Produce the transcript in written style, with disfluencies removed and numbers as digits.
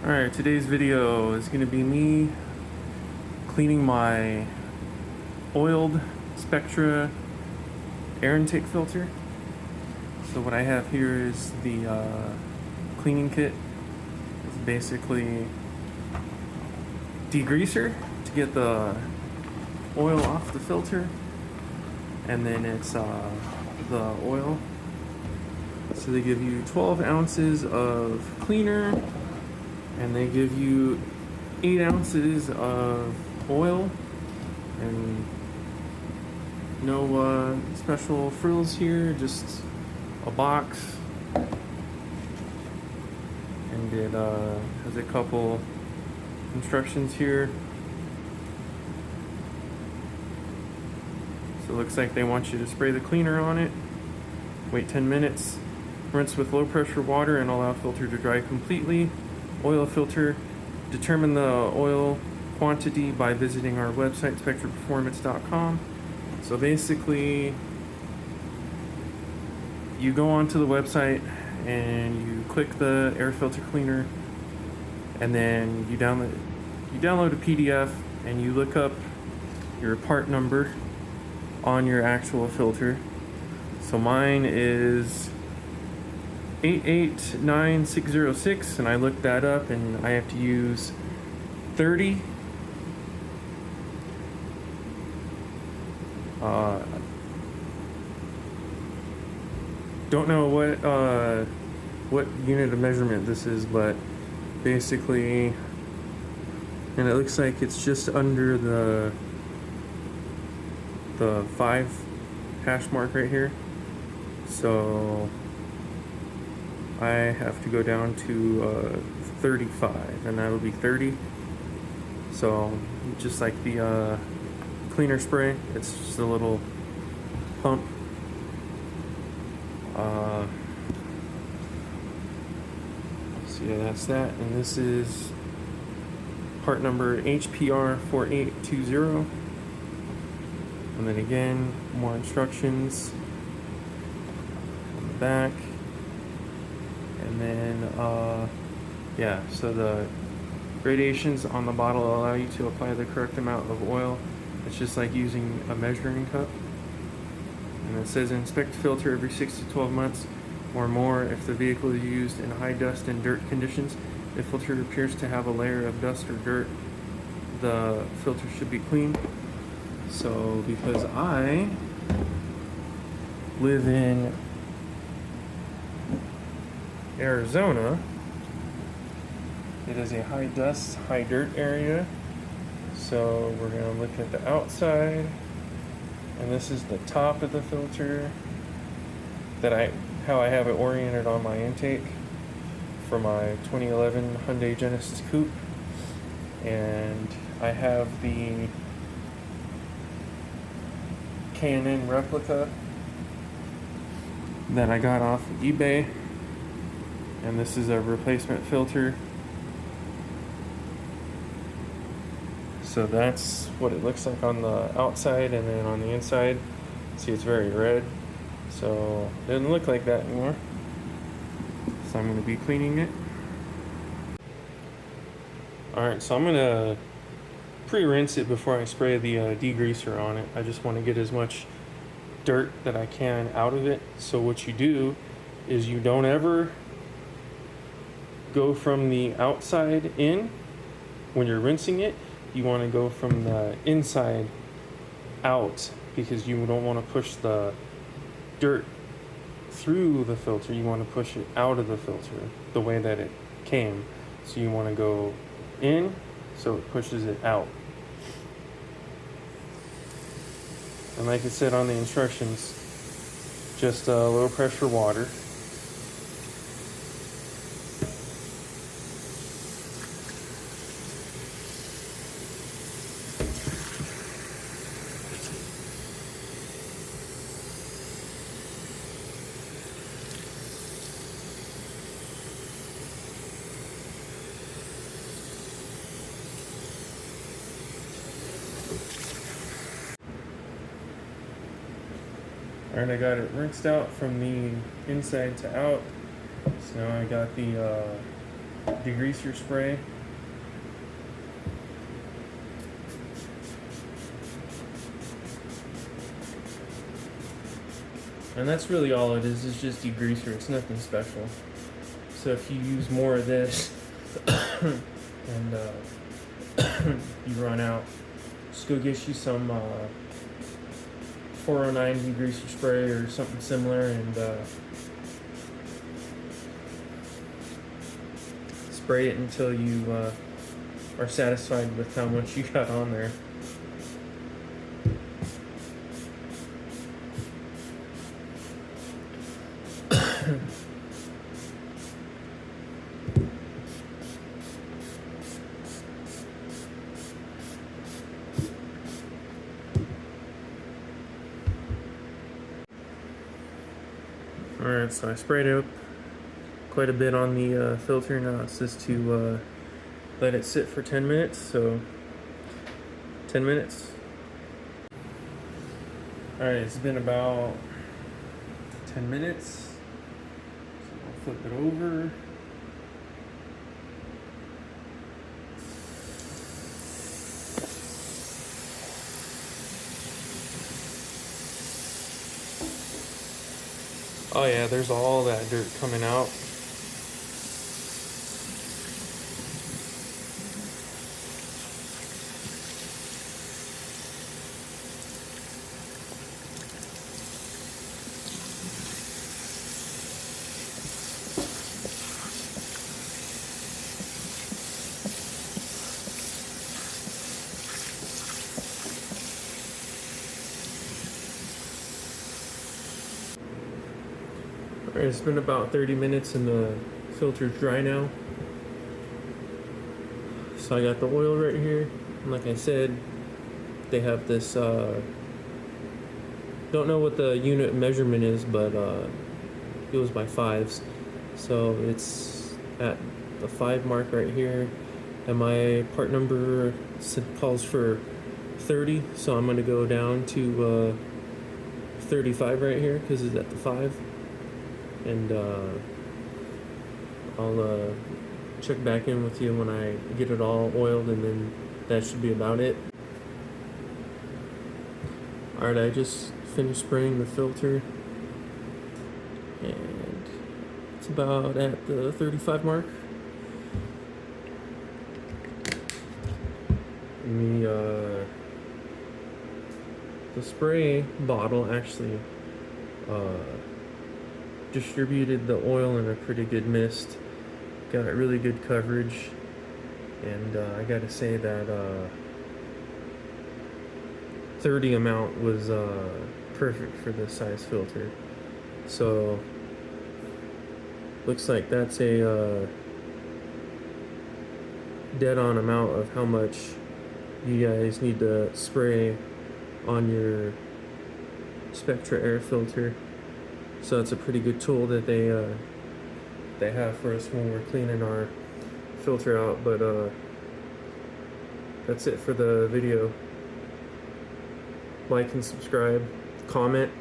Alright, today's video is going to be me cleaning my oiled Spectre air intake filter. So what I have here is the cleaning kit. It's basically degreaser to get the oil off the filter, and then it's the oil. So they give you 12 ounces of cleaner, and they give you 8 ounces of oil, and no special frills here, just a box. And it has a couple instructions here. So it looks like they want you to spray the cleaner on it, wait 10 minutes, rinse with low pressure water and allow filter to dry completely. Oil filter, determine the oil quantity by visiting our website, spectreperformance.com. So basically, you go onto the website and you click the air filter cleaner, and then you download a PDF and you look up your part number on your actual filter. So mine is 889606, and I looked that up, and I have to use 30. Don't know what unit of measurement this is, but basically, and it looks like it's just under the 5 hash mark right here. So I have to go down to 35, and that'll be 30. So just like the cleaner spray, it's just a little pump. So yeah, that's that, and this is part number HPR 4820. And then again, more instructions on the back. And then, yeah, so the gradations on the bottle allow you to apply the correct amount of oil. It's just like using a measuring cup. And it says inspect filter every 6 to 12 months or more if the vehicle is used in high dust and dirt conditions. If filter appears to have a layer of dust or dirt, the filter should be cleaned. So because I live in Arizona, it is a high dust, high dirt area. So we're going to look at the outside, and this is the top of the filter how I have it oriented on my intake for my 2011 Hyundai Genesis Coupe. And I have the K&N replica that I got off of eBay, and this is a replacement filter. So that's what it looks like on the outside, and then on the inside, see, it's very red. So it doesn't look like that anymore. So I'm going to be cleaning it. Alright, so I'm going to pre-rinse it before I spray the degreaser on it. I just want to get as much dirt that I can out of it. So what you do is you don't ever go from the outside in when you're rinsing it. You want to go from the inside out, because you don't want to push the dirt through the filter. You want to push it out of the filter the way that it came. So you want to go in so it pushes it out. And like it said on the instructions, just low pressure water. Alright, I got it rinsed out from the inside to out. So now I got the degreaser spray. And that's really all it is just degreaser. It's nothing special. So if you use more of this and you run out, just go get you some 409 degreaser spray or something similar, and spray it until you are satisfied with how much you got on there. Alright, so I sprayed up quite a bit on the filter. Now it's just to let it sit for 10 minutes, so 10 minutes. Alright, it's been about 10 minutes. So I'll flip it over. Oh yeah, there's all that dirt coming out. Alright, it's been about 30 minutes and the filter's dry now. So I got the oil right here. And like I said, they have this, don't know what the unit measurement is, but it goes by fives. So it's at the 5 mark right here. And my part number calls for 30. So I'm going to go down to 35 right here because it's at the 5. And I'll check back in with you when I get it all oiled, and then that should be about it. Alright, I just finished spraying the filter, and it's about at the 35 mark. And the spray bottle actually distributed the oil in a pretty good mist. Got really good coverage, and I gotta say that 30 amount was perfect for this size filter. So looks like that's a dead on amount of how much you guys need to spray on your Spectre air filter. So it's a pretty good tool that they have for us when we're cleaning our filter out. But that's it for the video. Like and subscribe, comment.